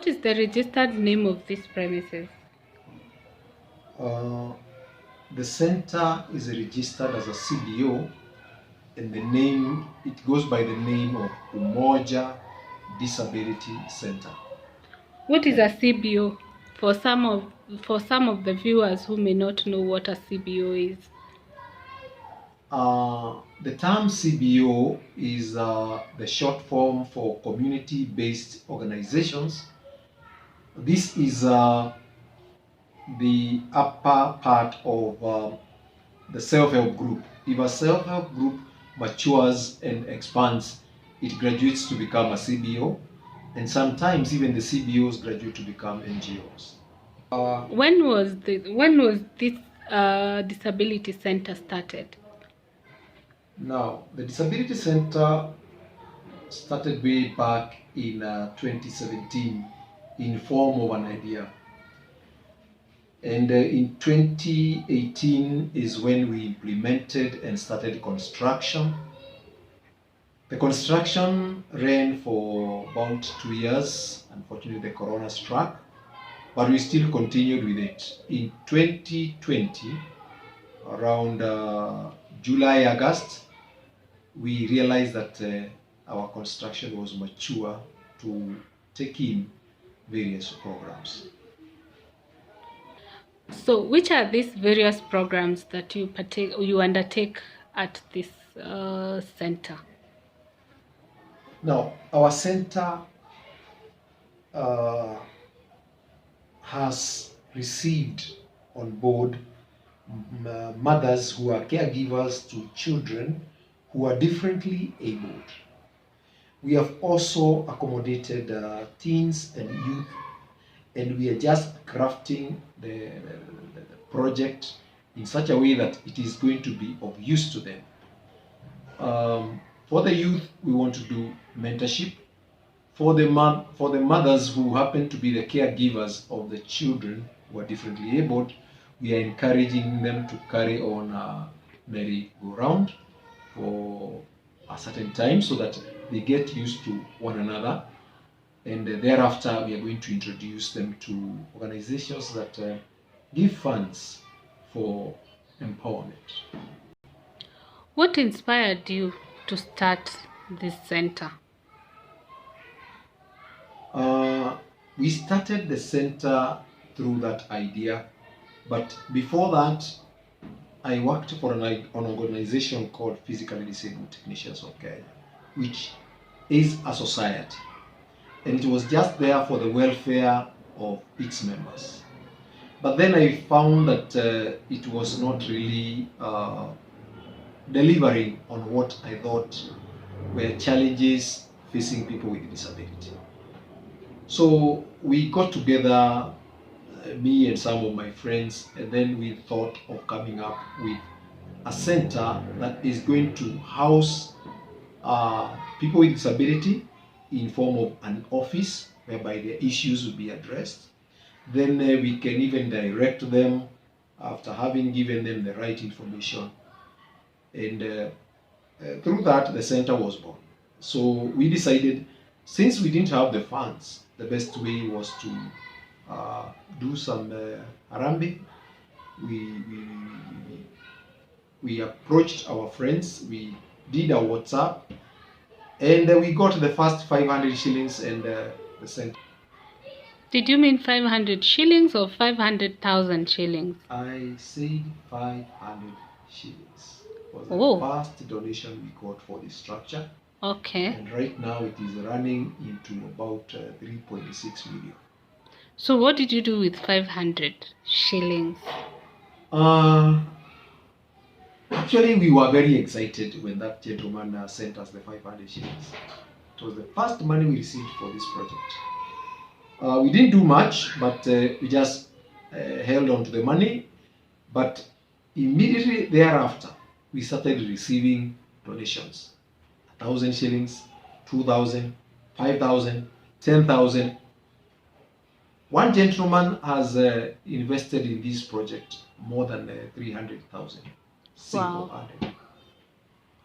what is the registered name of this premises? The center is registered as a CBO, and it goes by the name of Ummoja Disability Centre. What is a CBO? For some of the viewers who may not know what a CBO is. The term CBO is the short form for community-based organizations. This is the upper part of the self-help group. If a self-help group matures and expands, it graduates to become a CBO, and sometimes even the CBOs graduate to become NGOs. When was this disability center started? Now, the Disability Center started way back in 2017 in form of an idea. And in 2018 is when we implemented and started construction. The construction ran for about 2 years. Unfortunately, the corona struck, but we still continued with it. In 2020, around July, August, we realized that our construction was mature to take in various programs. So, which are these various programs that you undertake at this center? Now, our center has received on board mothers who are caregivers to children who are differently abled. We have also accommodated teens and youth, and we are just crafting the project in such a way that it is going to be of use to them. For the youth, we want to do mentorship. For the mothers who happen to be the caregivers of the children who are differently abled, we are encouraging them to carry on a merry-go-round for a certain time so that they get used to one another. And thereafter, we are going to introduce them to organizations that give funds for empowerment. What inspired you to start this center? We started the center through that idea, but before that, I worked for an organization called Physically Disabled Technicians of Kenya, which is a society, and it was just there for the welfare of its members. But then I found that it was not really delivering on what I thought were challenges facing people with disability. So we got together, me and some of my friends, and then we thought of coming up with a center that is going to house people with disability in form of an office whereby their issues will be addressed. Then we can even direct them after having given them the right information. And through that, the center was born. So we decided, since we didn't have the funds, the best way was to do some harambee. We approached our friends, we did a WhatsApp, and we got the first 500 shillings and the center. Did you mean 500 shillings or 500,000 shillings? I said 500 shillings. Was Oh. the first donation we got for the structure. Okay. And right now it is running into about 3.6 million. So what did you do with 500 shillings? Actually, we were very excited when that gentleman sent us the 500 shillings. It was the first money we received for this project. We didn't do much, but we just held on to the money. But immediately thereafter, we started receiving donations. 1,000 shillings, 2,000, 5,000, 10,000. One gentleman has invested in this project more than 300,000. Wow.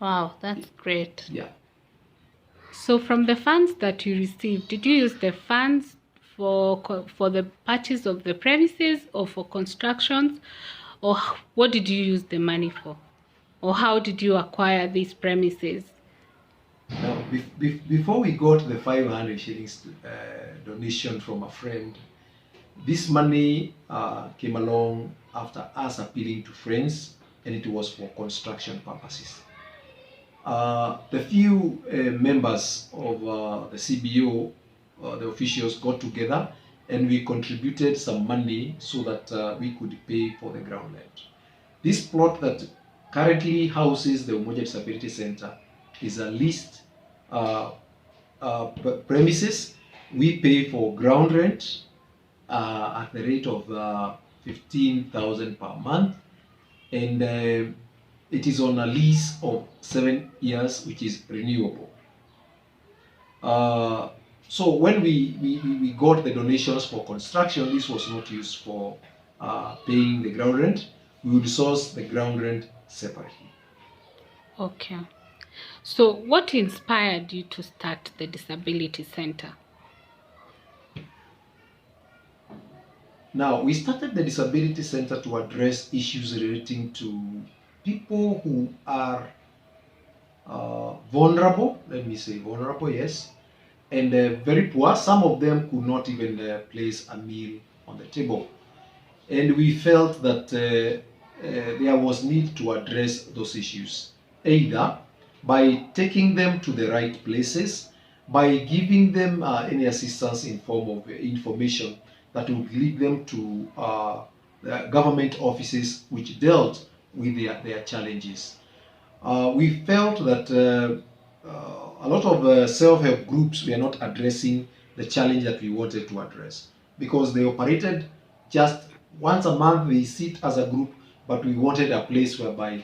Wow, that's great. Yeah. So from the funds that you received, did you use the funds for the purchase of the premises or for constructions, or what did you use the money for, or how did you acquire these premises? Now, before we got the 500 shillings donation from a friend, this money came along after us appealing to friends, and it was for construction purposes. The few members of the CBO, the officials, got together and we contributed some money so that we could pay for the ground rent. This plot that currently houses the Ummoja Disability Centre is a leased premises. We pay for ground rent at the rate of 15,000 per month, and it is on a lease of 7 years, which is renewable. So when we got the donations for construction, this was not used for paying the ground rent. We would source the ground rent separately. Okay. So what inspired you to start the Disability Centre? Now, we started the Disability Centre to address issues relating to people who are vulnerable, let me say vulnerable, yes, and very poor. Some of them could not even place a meal on the table. And we felt that there was need to address those issues, either by taking them to the right places, by giving them any assistance in form of information that would lead them to the government offices which dealt with their challenges. We felt that a lot of self-help groups were not addressing the challenge that we wanted to address, because they operated just once a month, they sit as a group, but we wanted a place whereby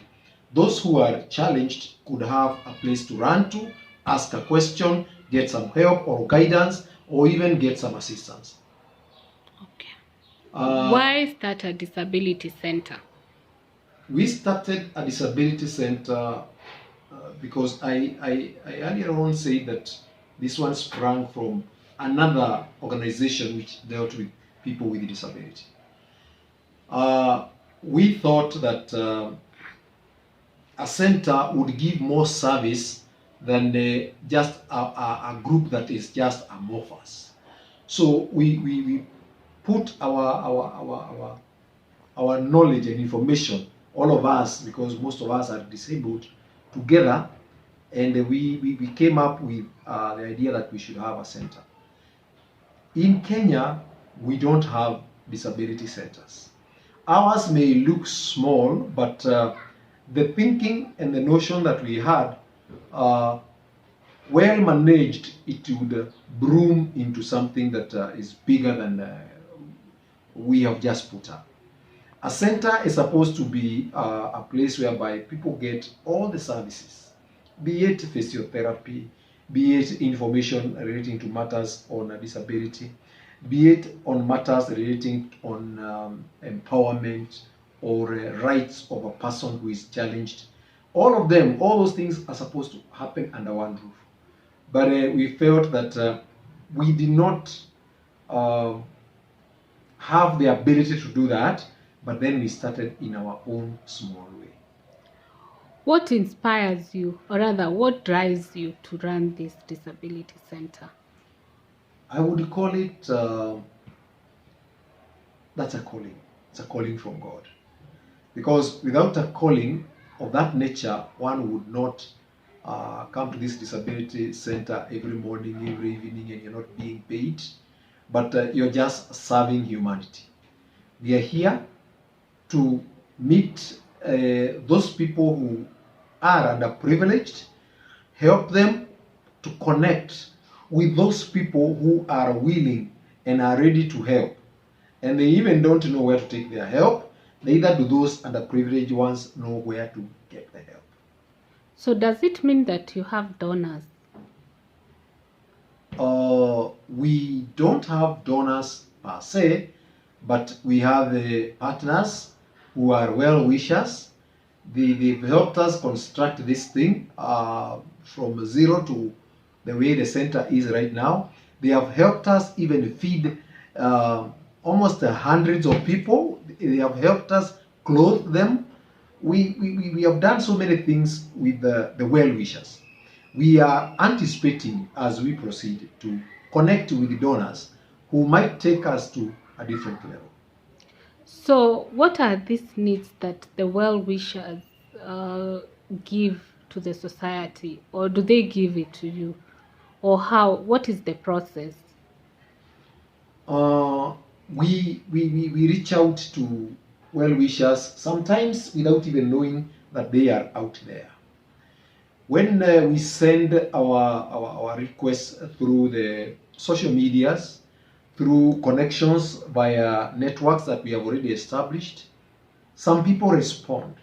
those who are challenged could have a place to run to, ask a question, get some help or guidance, or even get some assistance. Okay. Why start a disability center? We started a disability center because I earlier on said that this one sprang from another organization which dealt with people with disability. We thought that a center would give more service than just a group that is just amorphous. So we put our knowledge and information, all of us, because most of us are disabled, together, and we came up with the idea that we should have a center. In Kenya, we don't have disability centers. Ours may look small, but the thinking and the notion that we had, well managed, it would bloom into something that is bigger than we have just put up. A center is supposed to be a place whereby people get all the services, be it physiotherapy, be it information relating to matters on disability, be it on matters relating on empowerment or rights of a person who is challenged. All of them, all those things are supposed to happen under one roof. But we felt that we did not have the ability to do that, but then we started in our own small way. What inspires you, or rather, what drives you to run this disability center? I would call it, that's a calling. It's a calling from God. Because without a calling of that nature, one would not come to this disability center every morning, every evening, and you're not being paid, but you're just serving humanity. We are here to meet those people who are underprivileged, help them to connect with those people who are willing and are ready to help. And they even don't know where to take their help. Neither do those underprivileged ones know where to get the help. So does it mean that you have donors? We don't have donors per se, but we have partners who are well-wishers. They've helped us construct this thing from zero to the way the center is right now. They have helped us even feed almost hundreds of people. They have helped us clothe them. We have done so many things with the well-wishers. We are anticipating as we proceed to connect with the donors who might take us to a different level. So, what are these needs that the well-wishers give to the society, or do they give it to you, or how? What is the process? uh, we reach out to well-wishers sometimes without even knowing that they are out there. When we send our requests through the social medias, through connections via networks that we have already established, some people respond.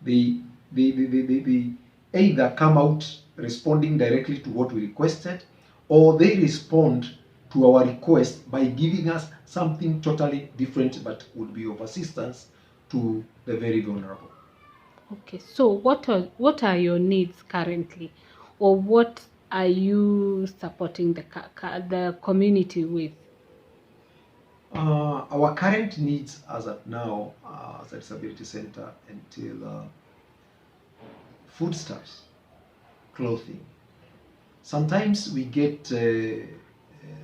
They, they either come out responding directly to what we requested, or they respond to our request by giving us something totally different but would be of assistance to the very vulnerable. Okay, so what are your needs currently, or what are you supporting the community with? Our current needs as of now as a disability center entail foodstuffs, clothing. Sometimes we get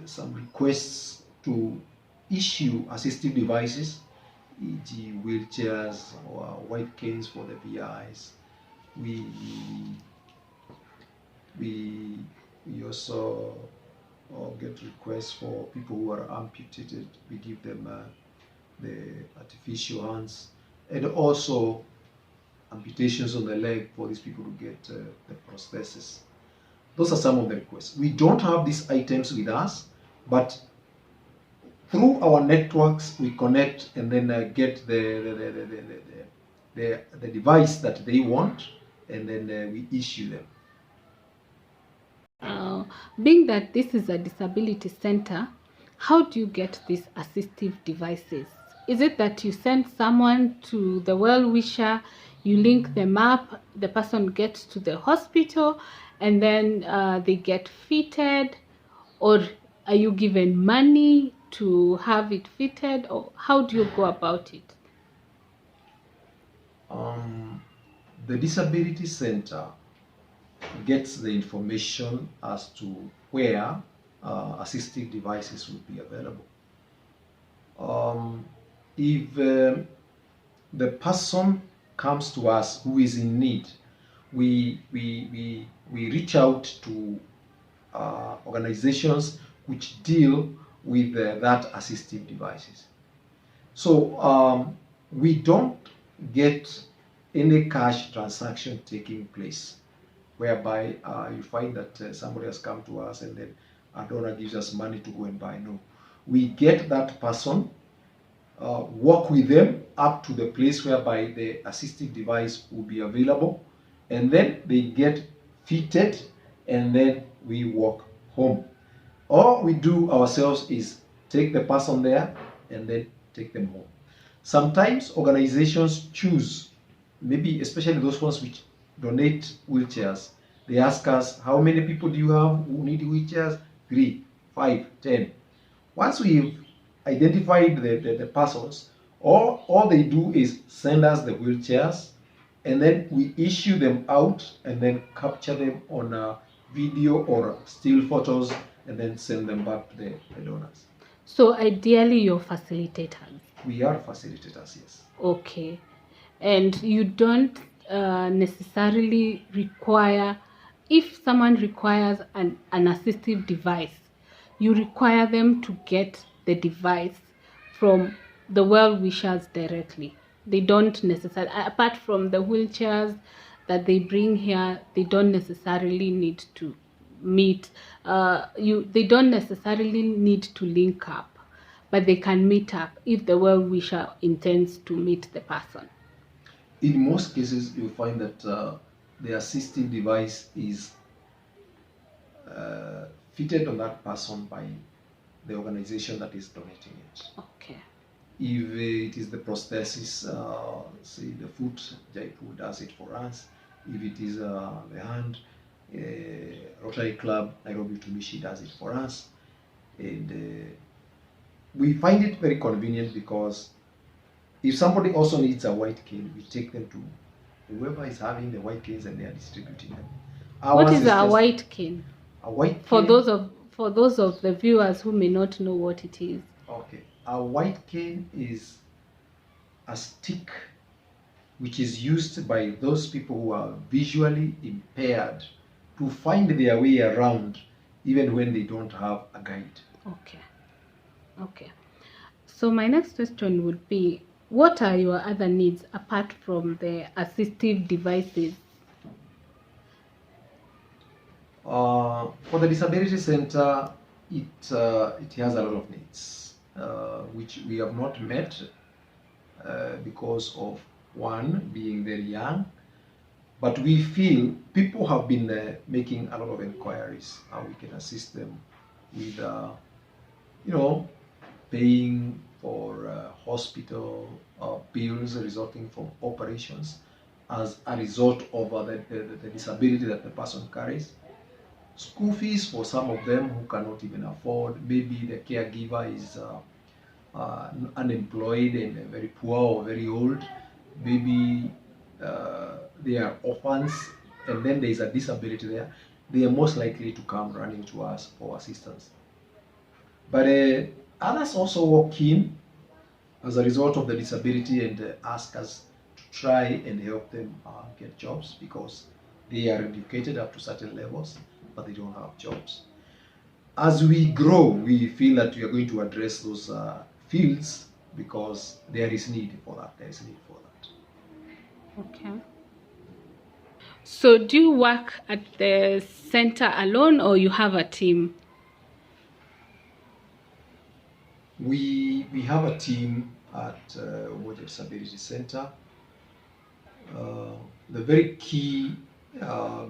some requests to issue assistive devices, e.g. wheelchairs or white canes for the VIs. We, we, we also get requests for people who are amputated. We give them the artificial hands, and also amputations on the leg for these people to get the prosthesis. Those are some of the requests. We don't have these items with us, but through our networks we connect and then get the device that they want, and then we issue them. Being that this is a disability center, how do you get these assistive devices? Is it that you send someone to the well-wisher, you link them up, the person gets to the hospital, and then they get fitted, or are you given money to have it fitted, or how do you go about it? The disability center gets the information as to where assistive devices will be available. If the person comes to us who is in need, we reach out to organizations which deal with that assistive devices. So we don't get any cash transaction taking place whereby you find that somebody has come to us and then a donor gives us money to go and buy. No, we get that person, work with them up to the place whereby the assistive device will be available, and then they get fitted, and then we walk home. All we do ourselves is take the person there and then take them home. Sometimes organizations choose, maybe especially those ones which donate wheelchairs, they ask us, how many people do you have who need wheelchairs? 3, 5, 10. Once we've identified the persons, all they do is send us the wheelchairs, and then we issue them out and then capture them on a video or still photos, and then send them back to the donors. So ideally, you're facilitators. We are facilitators, yes. Okay. And you don't necessarily require, if someone requires an assistive device, you require them to get the device from the well-wishers directly. They don't necessarily, apart from the wheelchairs that they bring here, they don't necessarily need to meet, they don't necessarily need to link up, but they can meet up if the well-wisher intends to meet the person. In most cases, you'll find that the assistive device is fitted on that person by the organization that is donating it. Okay. If it is the prosthesis, say the foot, Jaipu does it for us. If it is the hand, Rotary Club Nairobi Tumishi does it for us. And we find it very convenient because if somebody also needs a white cane, we take them to whoever is having the white canes and they are distributing them. What is a white cane? A white For cane, those of the viewers who may not know what it is. okay, a white cane is a stick which is used by those people who are visually impaired to find their way around even when they don't have a guide. Okay. Okay. So my next question would be, what are your other needs apart from the assistive devices? For the disability center, it has a lot of needs which we have not met because of one being very young. But we feel people have been making a lot of inquiries how we can assist them with, paying for hospital bills resulting from operations as a result of the disability that the person carries. School fees for some of them who cannot even afford. Maybe the caregiver is unemployed and very poor or very old. Maybe they are orphans and then there is a disability there. They are most likely to come running to us for assistance. But others also walk in as a result of the disability and ask us to try and help them get jobs because they are educated up to certain levels, but they don't have jobs. As we grow, we feel that we are going to address those fields because there is need for that. There is need for that. Okay. So do you work at the center alone or you have a team? We have a team at Ummoja Disability Centre. The very key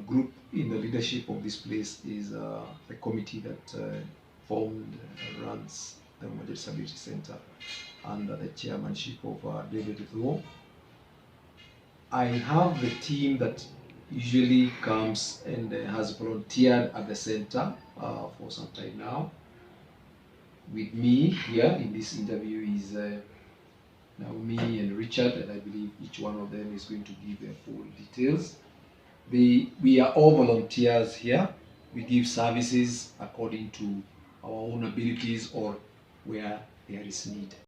group in the leadership of this place is the committee that formed and runs the Ummoja Disability Centre under the chairmanship of David Thuo. I have the team that usually comes and has volunteered at the center for some time now. With me here in this interview is Naomi and Richard, and I believe each one of them is going to give their full details. We are all volunteers here. We give services according to our own abilities or where there is need.